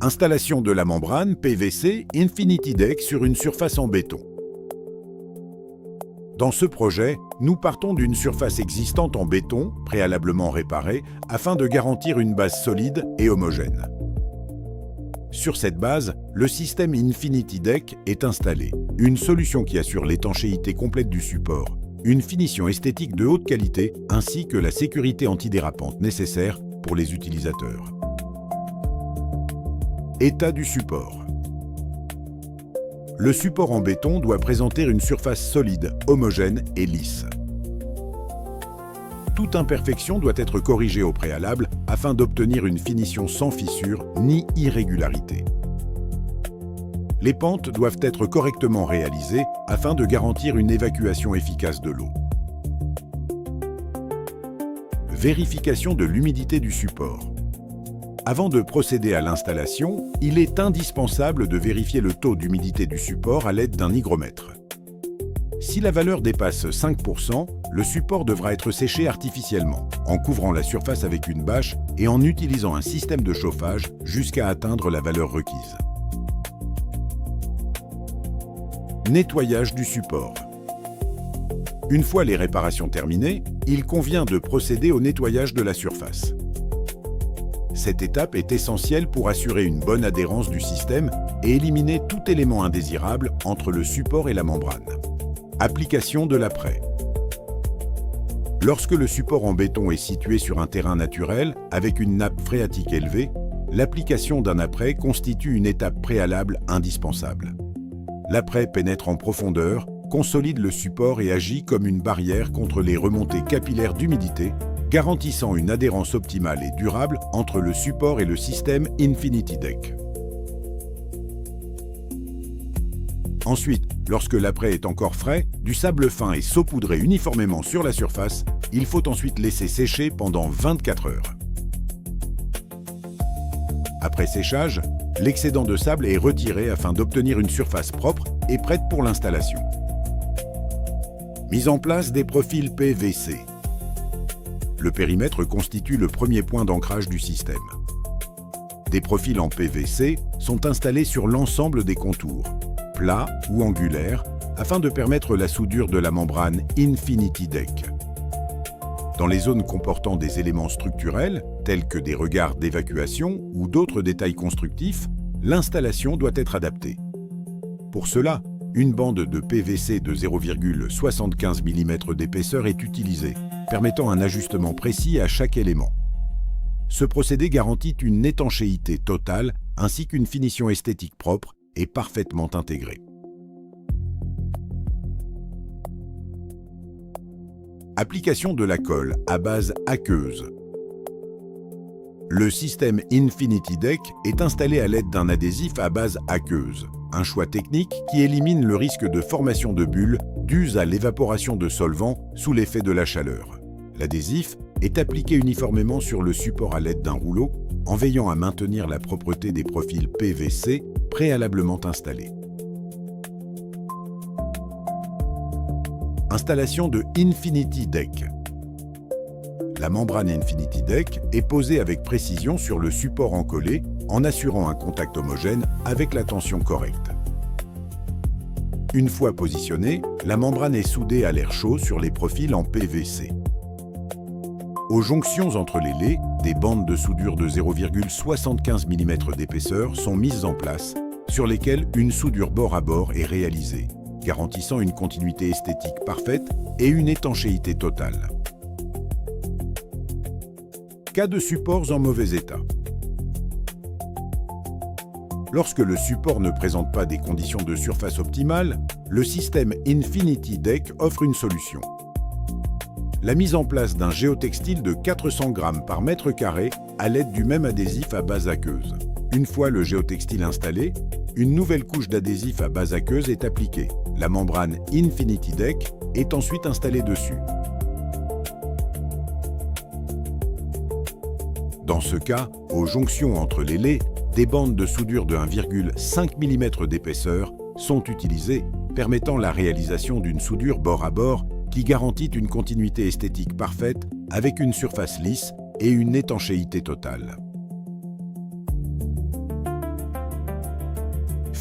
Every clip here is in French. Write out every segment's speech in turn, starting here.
Installation de la membrane PVC Infinity Deck sur une surface en béton. Dans ce projet, nous partons d'une surface existante en béton, préalablement réparée, afin de garantir une base solide et homogène. Sur cette base, le système Infinity Deck est installé, une solution qui assure l'étanchéité complète du support, une finition esthétique de haute qualité ainsi que la sécurité antidérapante nécessaire pour les utilisateurs. État du support. Le support en béton doit présenter une surface solide, homogène et lisse. Toute imperfection doit être corrigée au préalable afin d'obtenir une finition sans fissure ni irrégularité. Les pentes doivent être correctement réalisées afin de garantir une évacuation efficace de l'eau. Vérification de l'humidité du support. Avant de procéder à l'installation, il est indispensable de vérifier le taux d'humidité du support à l'aide d'un hygromètre. Si la valeur dépasse 5%, le support devra être séché artificiellement, en couvrant la surface avec une bâche et en utilisant un système de chauffage jusqu'à atteindre la valeur requise. Nettoyage du support. Une fois les réparations terminées, il convient de procéder au nettoyage de la surface. Cette étape est essentielle pour assurer une bonne adhérence du système et éliminer tout élément indésirable entre le support et la membrane. Application de l'apprêt. Lorsque le support en béton est situé sur un terrain naturel avec une nappe phréatique élevée, l'application d'un apprêt constitue une étape préalable indispensable. L'apprêt pénètre en profondeur, consolide le support et agit comme une barrière contre les remontées capillaires d'humidité, garantissant une adhérence optimale et durable entre le support et le système Infinity Deck. Ensuite, lorsque l'apprêt est encore frais, du sable fin est saupoudré uniformément sur la surface, il faut ensuite laisser sécher pendant 24 heures. Après séchage, l'excédent de sable est retiré afin d'obtenir une surface propre et prête pour l'installation. Mise en place des profils PVC. Le périmètre constitue le premier point d'ancrage du système. Des profils en PVC sont installés sur l'ensemble des contours, plats ou angulaires, afin de permettre la soudure de la membrane Infinity Deck. Dans les zones comportant des éléments structurels, tels que des regards d'évacuation ou d'autres détails constructifs, l'installation doit être adaptée. Pour cela, une bande de PVC de 0,75 mm d'épaisseur est utilisée, permettant un ajustement précis à chaque élément. Ce procédé garantit une étanchéité totale ainsi qu'une finition esthétique propre et parfaitement intégrée. Application de la colle à base aqueuse. Le système Infinity Deck est installé à l'aide d'un adhésif à base aqueuse, un choix technique qui élimine le risque de formation de bulles dues à l'évaporation de solvants sous l'effet de la chaleur. L'adhésif est appliqué uniformément sur le support à l'aide d'un rouleau, en veillant à maintenir la propreté des profils PVC préalablement installés. Installation de Infinity Deck. La membrane Infinity Deck est posée avec précision sur le support encollé en assurant un contact homogène avec la tension correcte. Une fois positionnée, la membrane est soudée à l'air chaud sur les profils en PVC. Aux jonctions entre les laies, des bandes de soudure de 0,75 mm d'épaisseur sont mises en place, sur lesquelles une soudure bord à bord est réalisée, garantissant une continuité esthétique parfaite et une étanchéité totale. Cas de supports en mauvais état. Lorsque le support ne présente pas des conditions de surface optimales, le système Infinity Deck offre une solution. La mise en place d'un géotextile de 400 g par mètre carré à l'aide du même adhésif à base aqueuse. Une fois le géotextile installé, une nouvelle couche d'adhésif à base aqueuse est appliquée. La membrane Infinity Deck est ensuite installée dessus. Dans ce cas, aux jonctions entre les laies, des bandes de soudure de 1,5 mm d'épaisseur sont utilisées, permettant la réalisation d'une soudure bord à bord qui garantit une continuité esthétique parfaite avec une surface lisse et une étanchéité totale.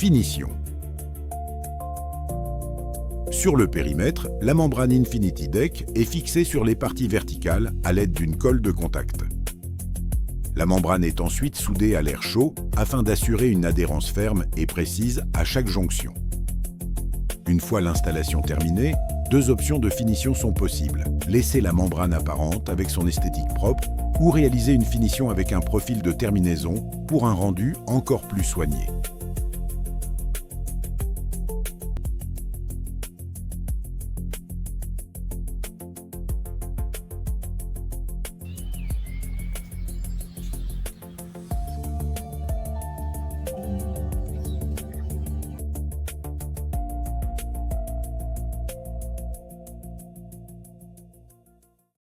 Finition. Sur le périmètre, la membrane Infinity Deck est fixée sur les parties verticales à l'aide d'une colle de contact. La membrane est ensuite soudée à l'air chaud afin d'assurer une adhérence ferme et précise à chaque jonction. Une fois l'installation terminée, deux options de finition sont possibles: laisser la membrane apparente avec son esthétique propre ou réaliser une finition avec un profil de terminaison pour un rendu encore plus soigné.